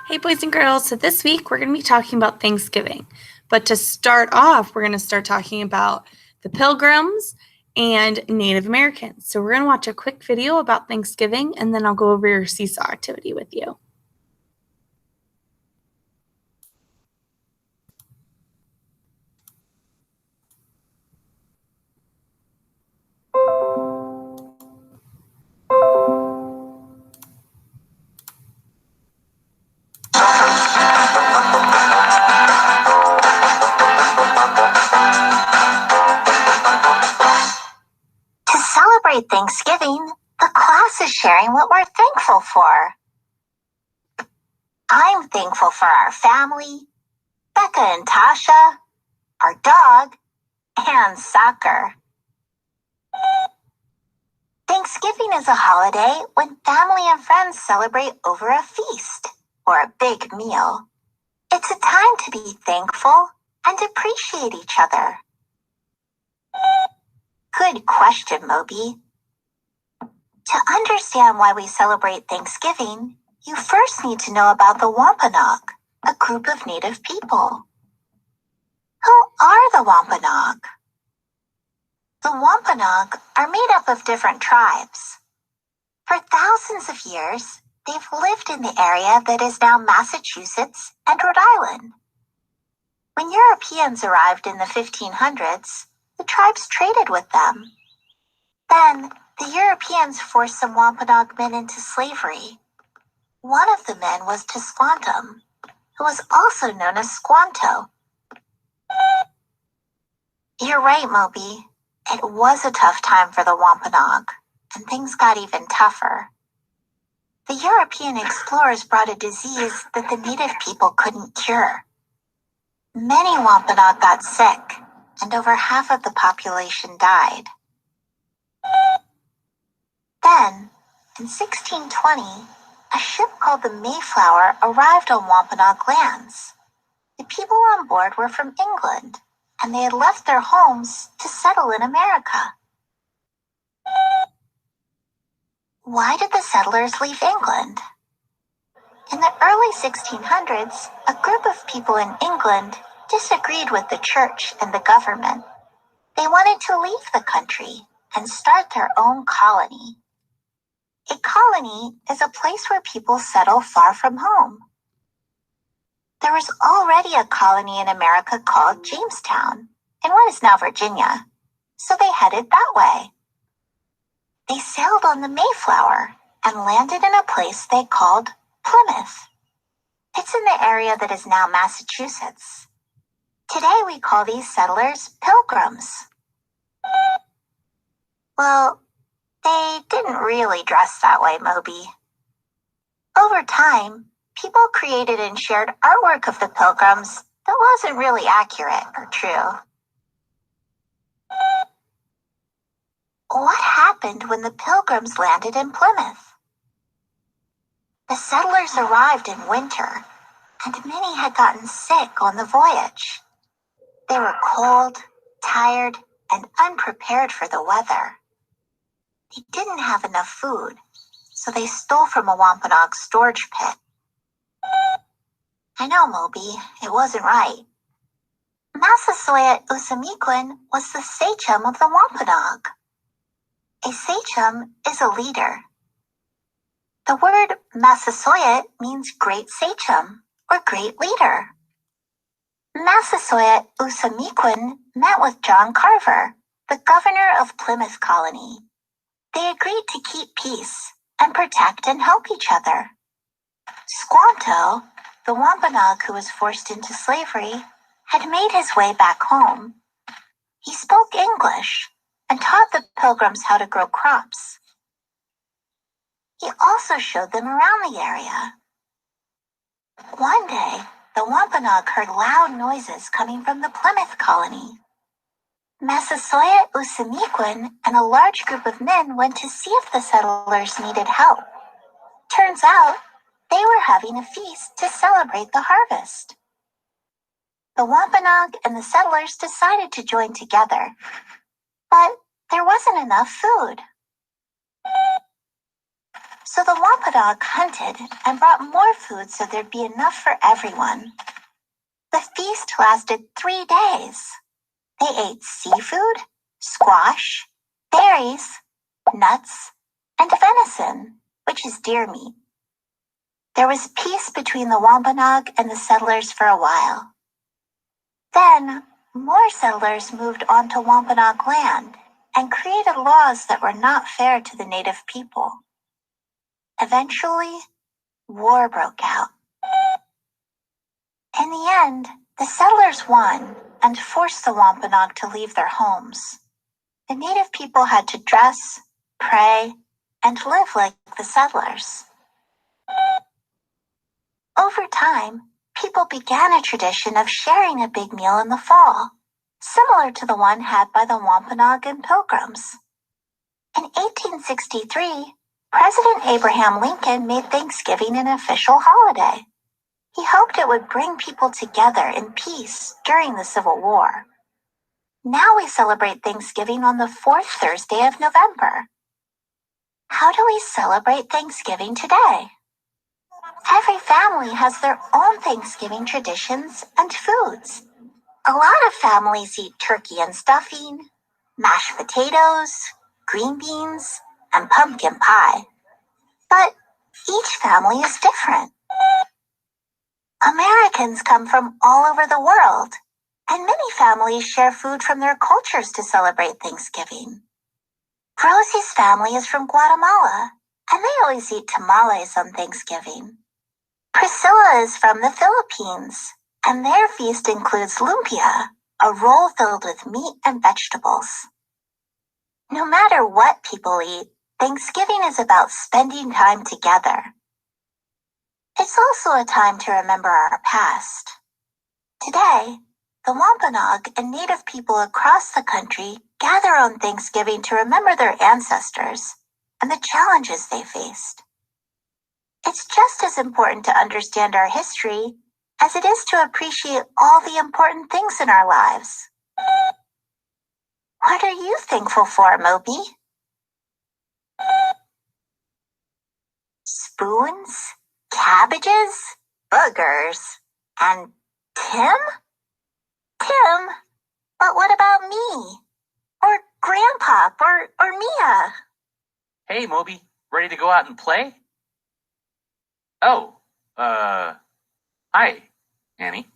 Hey, boys and girls. So, this week we're going to be talking about Thanksgiving. But to start off, we're going to start talking about the Pilgrims and Native Americans. So, we're going to watch a quick video about Thanksgiving and then I'll go over your seesaw activity with you. To celebrate Thanksgiving, the class is sharing what we're thankful for. I'm thankful for our family, Becca and Tasha, our dog, and soccer. Thanksgiving is a holiday when family and friends celebrate over a feast or a big meal. It's a time to be thankful and appreciate each other. Good question, Moby. To understand why we celebrate Thanksgiving, you first need to know about the Wampanoag, a group of Native people. Who are the Wampanoag? The Wampanoag are made up of different tribes. For thousands of years, they've lived in the area that is now Massachusetts and Rhode Island. When Europeans arrived in the 1500s, the tribes traded with them. Then, the Europeans forced some Wampanoag men into slavery. One of the men was Tisquantum, who was also known as Squanto. You're right, Moby. It was a tough time for the Wampanoag, and things got even tougher. The European explorers brought a disease that the native people couldn't cure. Many Wampanoag got sick, and over half of the population died. Then, in 1620, a ship called the Mayflower arrived on Wampanoag lands. The people on board were from England, and they had left their homes to settle in America. Why did the settlers leave England? In the early 1600s, a group of people in England disagreed with the church and the government. They wanted to leave the country and start their own colony. A colony is a place where people settle far from home. There was already a colony in America called Jamestown, in what is now Virginia, so they headed that way. They sailed on the Mayflower and landed in a place they called Plymouth. It's in the area that is now Massachusetts. Today we call these settlers Pilgrims. Well, they didn't really dress that way, Moby. Over time, people created and shared artwork of the Pilgrims that wasn't really accurate or true. What happened when the Pilgrims landed in Plymouth? The settlers arrived in winter, and many had gotten sick on the voyage. They were cold, tired, and unprepared for the weather. They didn't have enough food, so they stole from a Wampanoag storage pit. I know, Moby, it wasn't right. Massasoit Usamiquin was the sachem of the Wampanoag. A sachem is a leader. The word Massasoit means great sachem or great leader. Massasoit Usamiquin met with John Carver, the governor of Plymouth Colony. They agreed to keep peace and protect and help each other. Squanto, the Wampanoag who was forced into slavery, had made his way back home. He spoke English and taught the Pilgrims how to grow crops. He also showed them around the area. One day, the Wampanoag heard loud noises coming from the Plymouth colony. Massasoit Usamiquin and a large group of men went to see if the settlers needed help. Turns out, they were having a feast to celebrate the harvest. The Wampanoag and the settlers decided to join together, but there wasn't enough food. So the Wampanoag hunted and brought more food so there'd be enough for everyone. The feast lasted 3 days. They ate seafood, squash, berries, nuts, and venison, which is deer meat. There was peace between the Wampanoag and the settlers for a while. Then, more settlers moved onto Wampanoag land and created laws that were not fair to the native people. Eventually, war broke out. In the end, the settlers won and forced the Wampanoag to leave their homes. The native people had to dress, pray, and live like the settlers. Over time, people began a tradition of sharing a big meal in the fall, similar to the one had by the Wampanoag and Pilgrims. In 1863, President Abraham Lincoln made Thanksgiving an official holiday. He hoped it would bring people together in peace during the Civil War. Now we celebrate Thanksgiving on the fourth Thursday of November. How do we celebrate Thanksgiving today? Every family has their own Thanksgiving traditions and foods. A lot of families eat turkey and stuffing, mashed potatoes, green beans, and pumpkin pie. But each family is different. Americans come from all over the world, and many families share food from their cultures to celebrate Thanksgiving. Rosie's family is from Guatemala, and they always eat tamales on Thanksgiving. Priscilla is from the Philippines, and their feast includes lumpia, a roll filled with meat and vegetables. No matter what people eat, Thanksgiving is about spending time together. It's also a time to remember our past. Today, the Wampanoag and Native people across the country gather on Thanksgiving to remember their ancestors and the challenges they faced. It's just as important to understand our history as it is to appreciate all the important things in our lives. What are you thankful for, Moby? Spoons, cabbages, boogers, and Tim? Tim? But what about me? Or Grandpa? Or Mia? Hey, Moby, ready to go out and play? Oh, hi, Annie.